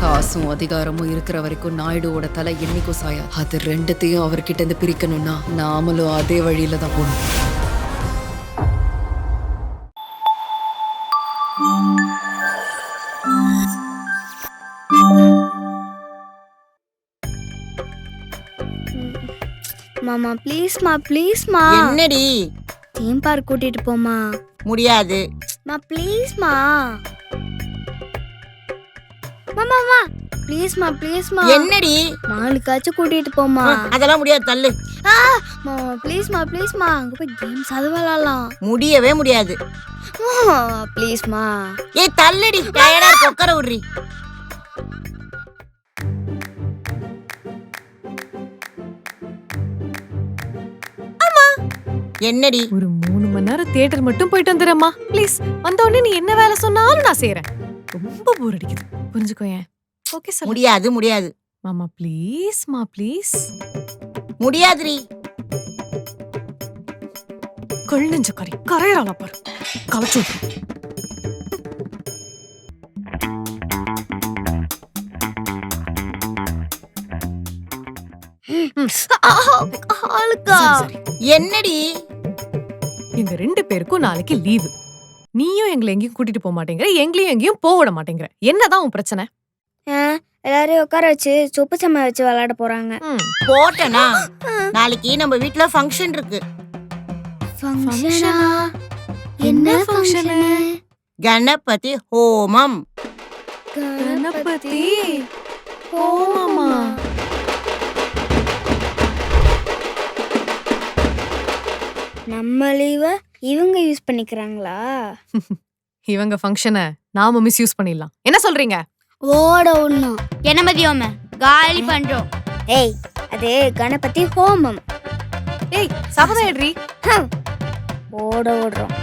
காசும் அதிகாரமும் இருக்கிற வரைக்கும் நாயுடுவோட தலை என்னைக்கும் சாயா. அது ரெண்டுத்தையும் அவர்கிட்ட இருந்து பிரிக்கணும்னா நாமளும் அதே வழியில தான் போகணும். மாமா ப்ளீஸ்மா ப்ளீஸ்மா. என்னடி? தீம் பார்க் கூட்டிட்டு போமா. முடியாது. மா ப்ளீஸ்மா. மாமா வா ப்ளீஸ்மா ப்ளீஸ்மா. என்னடி? மாலுக்காச்சும் கூட்டிட்டு போமா. அதெல்லாம் முடியாது, தள்ளு. மாமா ப்ளீஸ்மா ப்ளீஸ்மா. அங்க போய் கேம்ஸ் அது விளையாடலாம். முடியவே முடியாது. ப்ளீஸ்மா. ஏய் தள்ளுடி, டயர்டா இருக்கு, உட்கார விடுறி. என்னடி? ஒரு 3 மணி நேரம் தியேட்டர் மட்டும் போயிட்டு வந்துடுறேம்மா ப்ளீஸ். வந்த உடனே நீ என்ன வேலை சொன்னாலும் நான் செய்யறேன். ரொம்ப போர் அடிக்குது, புரிஞ்சுக்கோயேன். Okay sir. முடியாது முடியாது. மாமா ப்ளீஸ்மா ப்ளீஸ். முடியாதுரி. கொள்ளிஞ்ச கறி கரையறாள பாரு, கலச்சு. என்னடி? எங்க 2 பேருக்கும் நாளைக்கு லீவு. நீயும் எங்களை எங்கேயும் கூட்டிட்டு போக மாட்டேங்கிற, எங்களையும் எங்கேயும் போக விட மாட்டேங்கிற. என்னதான் உன் பிரச்சனை? எல்லாரையும் உட்கார வச்சு சொப்பு சம வச்சு விளையாட போறாங்க. போட்டனா? நாளைக்கு நம்ம வீட்ல ஃபங்க்ஷன் இருக்கு. ஃபங்க்ஷனா? என்ன ஃபங்க்ஷன்? கணபதி ஹோமம். கணபதி ஹோமமா? நம்ம லீவ இவங்க யூஸ் பண்ணிக்கிறாங்களா? இவங்க ஃபங்க்ஷனை நாம மிஸ்யூஸ் பண்ணிடலாம். என்ன சொல்றீங்க? ஓட ஒண்ணும் கணபதி ஹோமம் காலி பண்றோம். ஏய் அது கணபதி ஹோமம். ஏய் சபதம் எடுறி. ஓட ஓடுறோம்.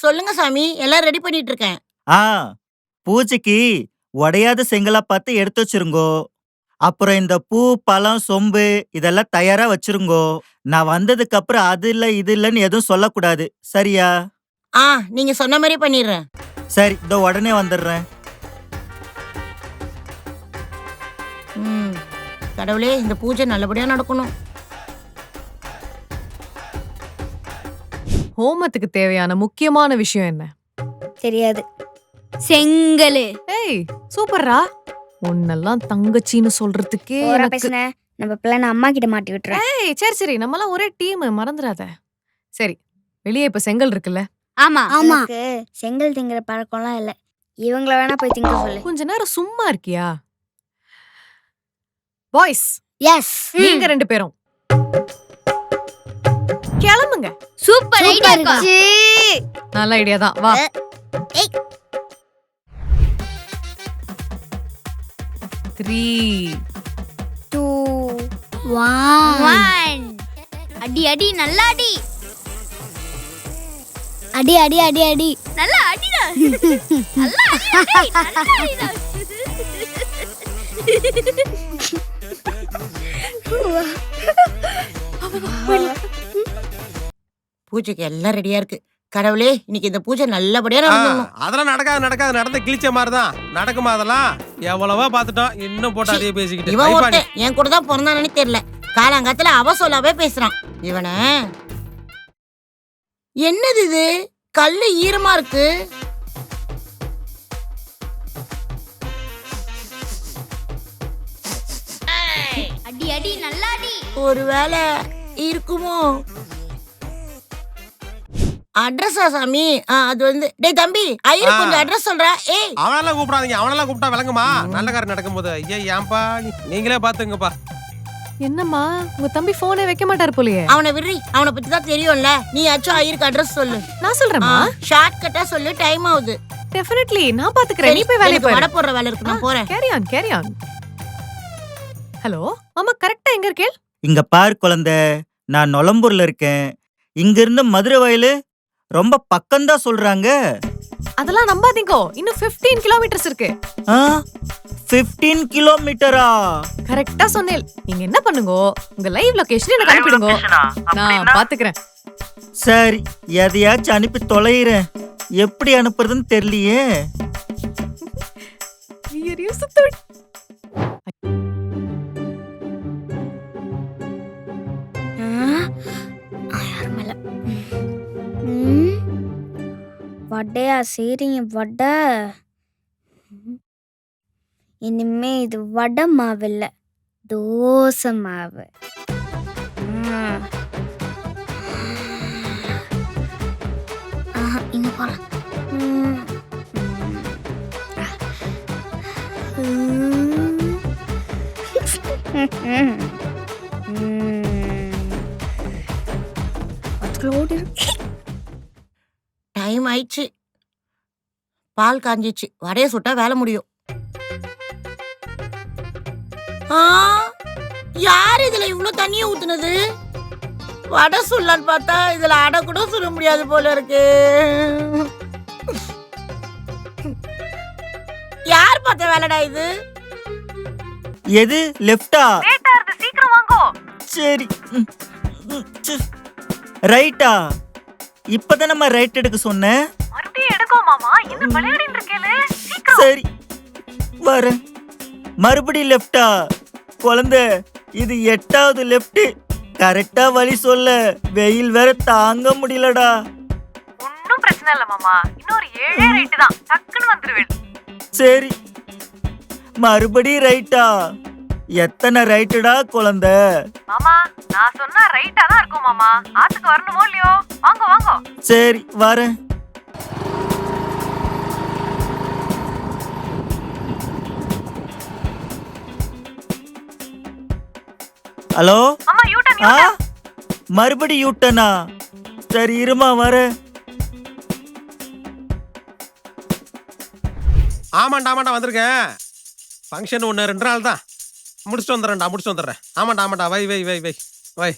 சொல்லுங்க சாமி, எல்லாம் ரெடி பண்ணிட்டு இருக்கேன். பூஜைக்கு உடையாத செங்கலா பார்த்து எடுத்து வச்சிருங்கோ. அப்புறம் இந்த பூ பழம் சொம்பு இதெல்லாம் தயாரா வச்சிருங்கோ. நான் வந்ததுக்கு அப்புறம் அது இல்ல இது இல்லன்னு எதுவும் சொல்லக்கூடாது, சரியா? நீங்க சொன்ன மாதிரி பண்ணிடுறேன். சரி, இதோ உடனே வந்துடுறேன். கடவுளே, இந்த பூஜை நல்லபடியா நடக்கணும். ஹோமத்துக்கு தேவையான முக்கியமான விஷயம் என்ன? தெரியாது. செங்கல். ஏய் சூப்பர்ரா. உன்னெல்லாம் தங்கச்சின்னு சொல்றதுக்கே பேசுன. நம்ம பிளான் அம்மா கிட்ட மாட்டி விட்டுறேன். ஏய் சரி சரி, நம்மலாம் ஒரே டீம், மறந்துடாத. சரி, வெளியே இப்ப செங்கல் இருக்குல்ல? ஆமா ஆமா. செங்கல் திங்கிற பழக்கம்லாம் இல்ல. இவங்கள வேணா போய் திங்க சொல்லு. கொஞ்ச நேரம் சும்மா இருக்கியா? Boys, yes. நீங்க 2 பேரும் கிளம்புங்க. Super idea. நல்ல ஐடியா தான். வா. 3 2 1. அடி அடி நல்லா அடி. அடி அடி அடி அடி நல்லா அடிடா. நல்லா அடி நல்லா அடிடா. பூஜைக்கு எல்லாம் ரெடியா இருக்கு. கடவுளே, இன்னைக்கு இந்த பூஜை நல்லபடியா நடக்கணும். அதெல்லாம் நடக்காது நடந்த கிழிச்ச மாதிரிதான் நடக்குமா? அதெல்லாம் எவ்வளவா பாத்துட்டோம், இன்னும் போட்டு அதே பேசிக்கிட்டு. இவன் ஒருத்தன் என் கூட தான் பிறந்தானே தெரியல. காலங்காத்துல அவ சொல்லாவே பேசுறான். இவன என்னது இது? கல்லு ஈரமா இருக்கு. அடி அடி நல்லா அடி. ஒருவேளை இருக்குமோ? அட்ரஸா சாமி? அது வந்து டேய் தம்பி, ஐயரு கொஞ்சம் அட்ரஸ் சொல்றா. ஏய் அவனெல்லாம் கூப்பிடாதீங்க. அவனெல்லாம் கூப்பிட்டா விளங்குமா? நல்ல காரியம் நடக்கும்போது. ஐயா ஏன்பா, நீங்களே பாத்துங்கப்பா. என்னம்மா, உங்க தம்பி போனே வைக்க மாட்டாரு போலயே. அவனை விடுறி, அவனை பத்தி தான் தெரியும்ல. நீ ஆச்சும் ஐயருக்கு அட்ரஸ் சொல்லு. நான் சொல்றேம்மா. ஷார்ட் கட்டா சொல்லு, டைம் ஆகுது. டெஃபினெட்லி நான் பாத்துக்கறேன். நீ போய் வேலைய பாரு. வட போற வேலை இருக்கு, நான் போறேன். Carry on. ஹலோ மாமா, கரெக்ட்டா எங்க இருக்கே? இங்க பார் குழந்தை, நான் நொலம்பூர்ல இருக்கேன். இங்க இருந்து மதுரை வயலு ரொம்ப பக்கம்தான் சொல்றாங்க. அதெல்லாம் நம்பாதீங்க. இன்னும் 15 கிலோமீட்டர்ஸ் இருக்கு. 15 கிலோமீட்டரா? கரெக்டா சொன்னேன். நீங்க என்ன பண்ணுங்க, உங்க லைவ் லொகேஷன் எனக்கு அனுப்பிடுங்க, நான் பாத்துக்கிறேன். சரி, எதையாச்சும் அனுப்பி தொலைகிறேன். எப்படி அனுப்புறதுன்னு தெரியலையே. ஐயோ, சுத்தம். வடையா சரிங்க வடை. இனிமே இது வடை மாவு இல்ல, தோசை மாவு. இங்க போலாம். டைம் ஆயிடுச்சு. பால் காஞ்சிச்சு. வடைய சுட்டா வேலை முடியும். யார் இதுல இவ்வளவு தண்ணிய ஊத்துனது? வடை சுடலான்னு பார்த்தா இதுல அடை கூட சுட முடியாது போல இருக்கு. யார் பார்த்த வேலைடா இது? எது லெஃப்டா? சீக்கிரம் வாங்கோ. சரி. ரைட்டா? இப்பதான் நம்ம ரைட் எடுக்க சொன்னேன். மறுபடியும் எடுக்கோ மாமா, என்ன விளையாடிட்டு இருக்கேல? சரி வரேன். மறுபடியும் லெஃப்டா? குழந்தை, இது 8வது லெஃப்ட். கரெக்டா வழி சொல்ல, வெயில் வேற தாங்க முடியலடா. ஒன்னும் பிரச்சனை இல்ல மாமா, இன்னொரு 7 ரைட் தான், டக்குன்னு வந்துருவேன். சரி, மறுபடியும் ரைட்டா? எத்தனை ரைட்டுடா குழந்தை? மாமா, நான் சொன்னா ரைட்டா தான் இருக்கும் மாமா. ஆத்துக்கு வரணுமோ இல்லையோ? வாங்க வாங்க. சரி வரேன். ஹலோ. மாமா யூட்டன் ஆ, மறுபடி யூட்டனா? சரி இருமா வரேன். ஆமாண்டா வந்திருக்கேன். ஃபங்க்ஷன் 1-2 நாள் தான், முடிச்சுட்டு வந்துடுறேன். ஆமாண்டா வை.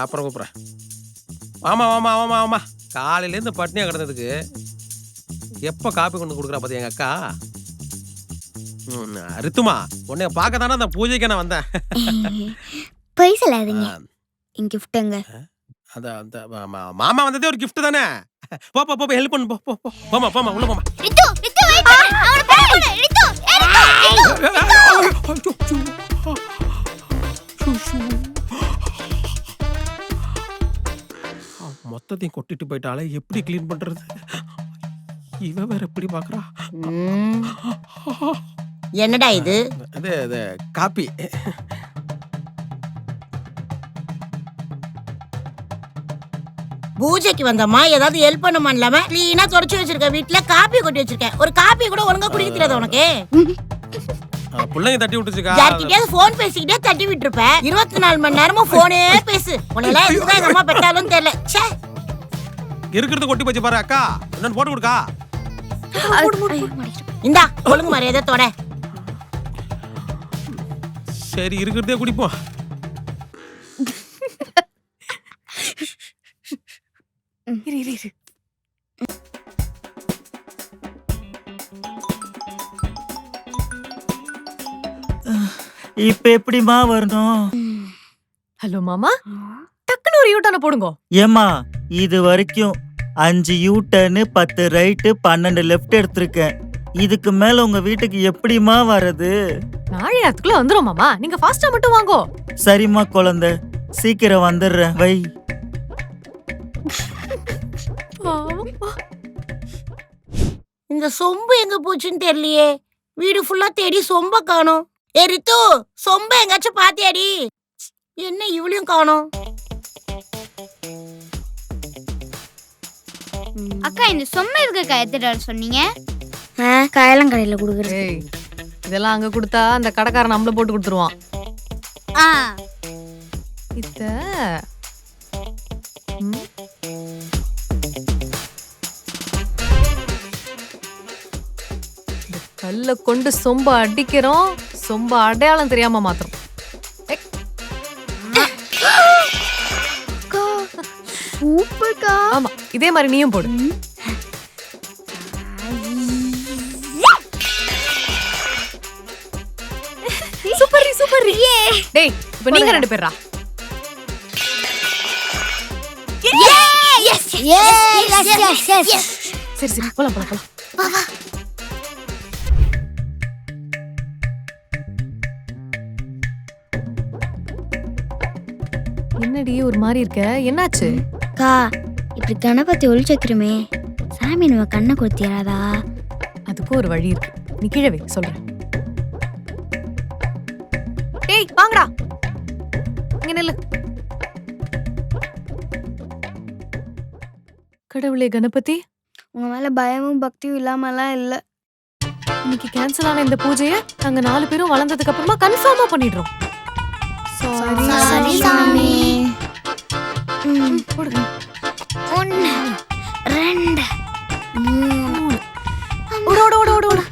அப்புறம் கூப்பிட்றேன். ஆமா காலையிலேருந்து பட்னியாக கிடந்ததுக்கு எப்போ காப்பி கொண்டு கொடுக்குறா பார்த்து எங்கள் அக்கா ரித்துமா. உன்னைய பார்க்க தானே அந்த பூஜைக்கு நான் வந்தேன். பொய் சொல்லாதீங்க. இங்க கிஃப்ட்டுங்க. அந்த அந்த மாமா வந்ததே ஒரு கிஃப்ட் தானே. போ ஹெல்ப் பண்ணு. போமா உள்ள போமா. மொத்தத்தையும் கொட்டிட்டு போயிட்டாலே, எப்படி கிளீன் பண்றது? இவ வேற எப்படி பாக்குறா? என்னடா இது? அது காப்பி. பூஜைக்கு வந்தம்மா, ஏதாவது ஹெல்ப் பண்ணுமா இல்லாம கிளீனா தொடச்சு வச்சிருக்க. வீட்டுல காப்பி கொட்டி வச்சிருக்கேன். ஒரு காப்பி கூட ஒழுங்கா குடிக்க தெரியாது உனக்கு? பிள்ளைங்க தட்டி விட்டுச்சுக்கா. யார்கிட்டயாவது போன் பேசிக்கிட்டே தட்டி விட்டுருப்ப. 24 மணி நேரமும் போனே பேசு. உன்னெல்லாம் எதுதான் எங்க அம்மா பெற்றாலும் தெரியல. இருக்கிறது கொட்டி போச்சு பாரு அக்கா. என்னன்னு போட்டு கொடுக்கா. இந்தா ஒழுங்கு மரியாதை தொட. சரி, இருக்கிறதே குடிப்போம். இரு. இப்ப எப்படிமா வரணும்? ஹலோ மாமா, டக்குன்னு ஒரு யூட்டனை போடுங்க. ஏமா, இது வரைக்கும் 5 யூட்டர்னு 10 ரைட்டு 12 லெஃப்ட் எடுத்திருக்கேன். இதுக்கு மேல உங்க வீட்டுக்கு எப்படிமா வர்றது? நாளை நேரத்துக்குள்ள வந்துரும் மாமா, நீங்க ஃபாஸ்டா மட்டும் வாங்கோ. சரிம்மா குழந்தை, சீக்கிரம் வந்துடுறேன். வை. இந்த சொம்பு எங்க போச்சுன்னு தெரியலையே. வீடு ஃபுல்லா தேடி சொம்ப காணோம். ஏ ரித்து, சொம்ப எங்காச்சும் பாத்தியாடி? என்ன இவளையும் காணோம்? அக்கா, இந்த சொம்பு எதுக்கு எடுத்துட்டு வர சொன்னீங்க? காயெல்லாம் கடையில குடுக்குறது. இதெல்லாம் அங்க கொடுத்தா அந்த கடைக்காரன் நம்மள போட்டு கொடுத்துருவான். இத கல்ல கொண்டு சொம்ப அடிக்கிறோம், சொம்ப அடையாளம் தெரியாம மாத்திரம். சூப்பர்க்கா. ஆமா, இதே மாதிரி நீயும் போடு. டேய் இப்ப நீங்க 2 பேரா? சரி சரி போலாம் போலாம் போலாம். என்னடி ஒரு மாதிரி இருக்க? என்னாச்சு? அக்கா இப்படி கணபதி ஒளிச்சு வைக்கிறோமே, சாமி நம்ம கண்ணை கொடுத்தியாதா? அதுக்கும் ஒரு வழி இருக்கு. நீ கீழே வை சொல்றேன். டேய் வாங்கடா. இங்க நில்லு. கடவுளே கணபதி, உங்க மேல பயமும் பக்தியும் இல்லாமலாம் இல்ல. இன்னைக்கு கேன்சல் ஆன இந்த பூஜையை நாங்க 4 பேரும் வளர்ந்ததுக்கு அப்புறமா கன்ஃபார்மா பண்ணிடுறோம். சரி சாமி. போடு. 1 2 3 ஓடு ஓடு ஓடு ஓடு ஓடு.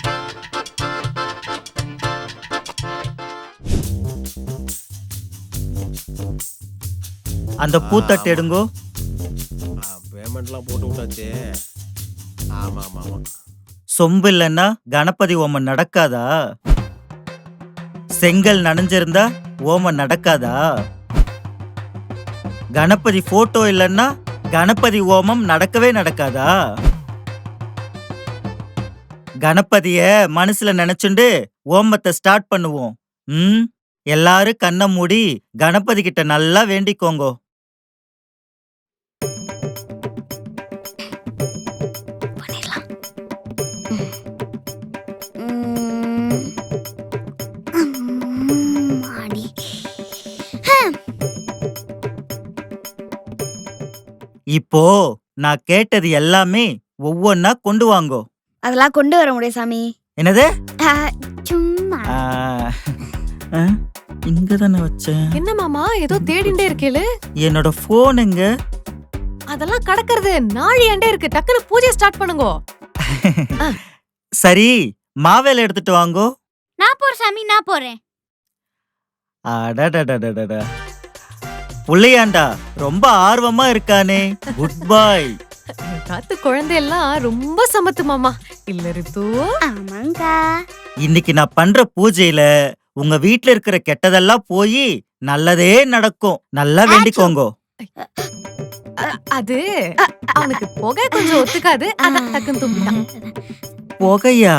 அந்த பூத்தட்டு எடுங்கோ. பேமெண்ட்லாம் போட்டு விட்டாச்சு. ஆமா ஆமா ஆமா. சொம்பு இல்லைன்னா கணபதி ஓமம் நடக்காதா? செங்கல் நனைஞ்சிருந்தா ஓமம் நடக்காதா? கணபதி போட்டோ இல்லைன்னா கணபதி ஓமம் நடக்கவே நடக்காதா? கணபதிய மனசுல நினைச்சுண்டு ஓமத்தை ஸ்டார்ட் பண்ணுவோம். எல்லாரும் கண்ணை மூடி கணபதி கிட்ட நல்லா வேண்டிக்கோங்கோ. இப்போ நான் கேட்டது எல்லாமே ஒவ்வொன்னா கொண்டு வாங்கோ. அதெல்லாம் கொண்டு வர முடியும் சாமி. என்னது? சும்மா இங்கதானே வச்சேன். என்ன மாமா ஏதோ தேடிண்டே இருக்கேளு? என்னோட போன் எங்க? அதெல்லாம் கடக்கிறது நாழியாண்டே இருக்கு. டக்குனு பூஜை ஸ்டார்ட் பண்ணுங்க. சரி மாவேல எடுத்துட்டு வாங்கோ. நான் போறேன் சாமி, நான் போறேன். அடடடடடட, புள்ளையாண்டா ரொம்ப ஆர்வமா இருக்கானே. குட் பாய். காத்து குழந்தை எல்லாம் ரொம்ப சமத்து மாமா. இல்ல ரித்து? ஆமாங்கா. இன்னைக்கு நான் பண்ற பூஜையில உங்க வீட்ல இருக்கிற கெட்டதெல்லாம் போய் நல்லதே நடக்கும். நல்லா வேண்டிக்கோங்கோ. அது அவனுக்கு புகை கொஞ்சம் ஒத்துக்காது. அதான் டக்குன்னு தும்பிட்டான். புகையா?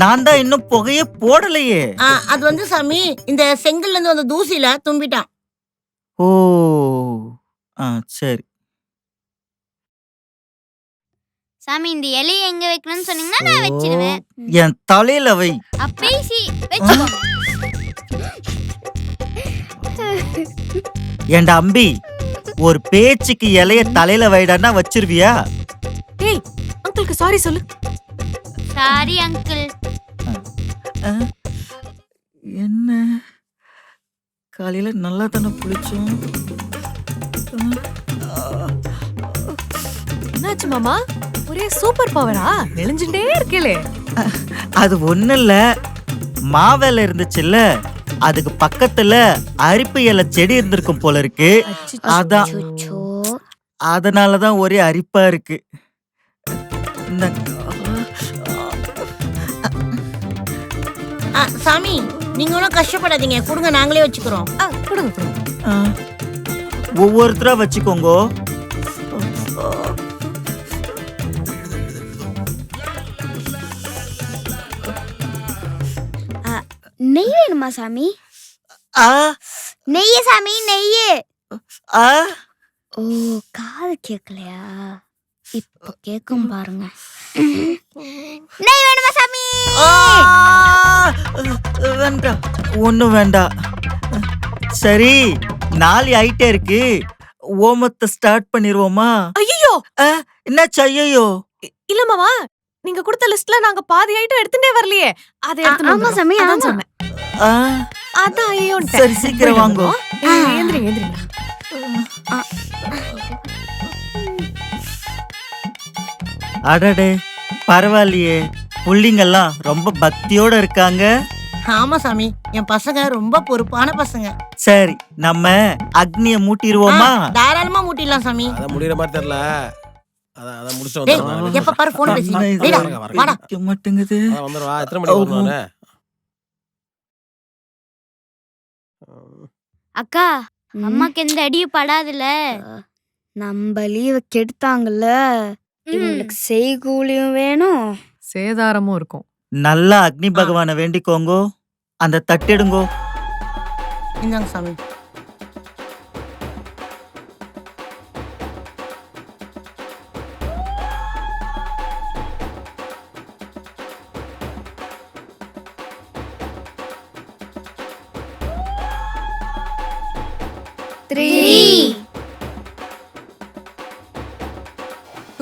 நான் தான் இன்னும் புகைய போடலையே. அது வந்து சாமி இந்த செங்கல்ல இருந்து வந்த தூசியில தும்பிட்டான். ஓ சரி. சாமி இந்த இலையை எங்க வைக்கணும்னு சொன்னீங்கன்னா நான் வச்சிடுவேன். என் தலையில வை. அப்பேசி வெச்சுக்கோ. ஏண்டா அம்பி, ஒரு பேச்சுக்கு இலைய தலையில வைடான்னா வச்சிருவியா? டேய் அங்கிளுக்கு சாரி சொல்லு. Sorry uncle. என்ன காலையில நல்லா தானே குளிச்சோம். என்னாச்சு மாமா? ஒரே சூப்பர் பவரா? நெளிஞ்சுட்டே இருக்கேளே. அது ஒண்ணு இல்ல, மாவேல இருந்துச்சுல்ல, அதுக்கு பக்கத்துல அரிப்பு இலை செடி இருந்திருக்கும் போல இருக்கு. அதான் அதனாலதான் ஒரே அரிப்பா இருக்கு. சாமி நீங்க ஒன்றும் கஷ்டப்படாதீங்க, கொடுங்க நாங்களே வச்சுக்கிறோம். கொடுங்க கொடுங்க. ஒவ்வொருத்தரா வச்சுக்கோங்கோ. நெய் வேணுமா சாமி? நெய்ய சாமி நெய்ய. ஓ காது கேட்கலையா? இப்ப கேட்கும் பாருங்க. நெய் வேணுமா சாமி? வேண்டாம், ஒண்ணும் வேண்டாம். சரி 4 ஆயிட்டே இருக்கு, ஓமத்தை ஸ்டார்ட் பண்ணிருவோமா? ஐயோ என்னாச்சு? ஐயோ இல்ல மாமா, நீங்க கொடுத்த லிஸ்ட்ல நாங்க பாதி ஐட்டம் எடுத்துட்டே வரலையே. அதை எடுத்து ஆமா சாமி அதான் சொன்னேன். அதான் ஐயோ. சரி சீக்கிரம் வாங்கோ. ஏந்திரிங்க ஏந்திரிங்க. அடடே பரவாயில்லையே, புள்ளிங்கெல்லாம் ரொம்ப பக்தியோட இருக்காங்க. ஆமா சாமி, என் பசங்க ரொம்ப பொறுப்பான பசங்க. சரி நம்ம அக்னிய மூட்டிடுவோமா? தாராளமா மூட்டிடலாம் சாமி. அத முடியற மாதிரி தெரியல. அத முடிச்சு டேய், வந்துறேன். எப்ப பாரு போன் பேசி வாடா. மாட்டேங்குது. வந்துறவா? எத்தனை மணிக்கு வரணும்? அக்கா அம்மாக்கு எந்த அடியும் படாதுல. நம்ம லீவை கெடுத்தாங்கல்ல, இவங்களுக்கு செய்கூலியும் வேணும். சேதாரமும் இருக்கும். நல்லா அக்னி பகவானை வேண்டிக்கோங்கோ. அந்த தட்டெடுங்கோ. இந்தாங்க சாமி. Three,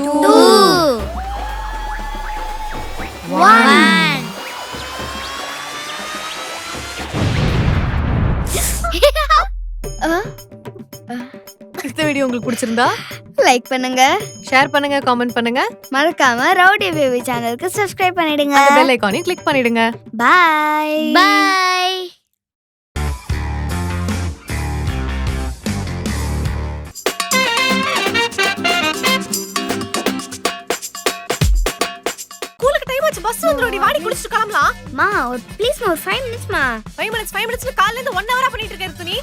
2, 1. இந்த வீடியோ உங்களுக்கு பிடிச்சிருந்தா லைக் பண்ணுங்க, ஷேர் பண்ணுங்க, காமெண்ட் பண்ணுங்க. மறக்காம ரவுடி பேபி சேனலுக்கு சப்ஸ்கிரைப் பண்ணிடுங்க. அந்த பெல் ஐகானையும் கிளிக் பண்ணிடுங்க. பாய் பாய். ஸ்கூலுக்கு டைம் ஆச்சு. பஸ் வந்துருடி. வாடி குளிச்சிட்டு கிளம்பலாம். மா ஒரு ப்ளீஸ் ஒரு 5 minutes மா. 5 minutes காலையில இருந்து 1 hour பண்ணிட்டு இருக்க நீ.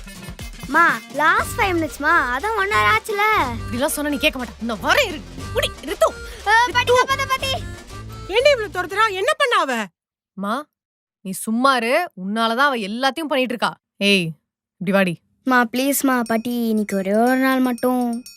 மா லாஸ்ட் 5 minutes மா. அதான் 1 hour ஆச்சுல. இதெல்லாம் சொன்னா நீ கேட்க மாட்ட. இந்த வர இரு. புடி ரித்து. பாட்டி பாட்டி. என்ன இவ்வளவு துரத்துறா? என்ன பண்ண அவ? மா நீ சும்மா இரு. உன்னாலதான் அவ எல்லாத்தையும் பண்ணிட்டு இருக்கா. ஏய் இப்படி வாடி. மா ப்ளீஸ் மா பாட்டி, இன்னைக்கு ஒரே ஒரு நாள் மட்டும்.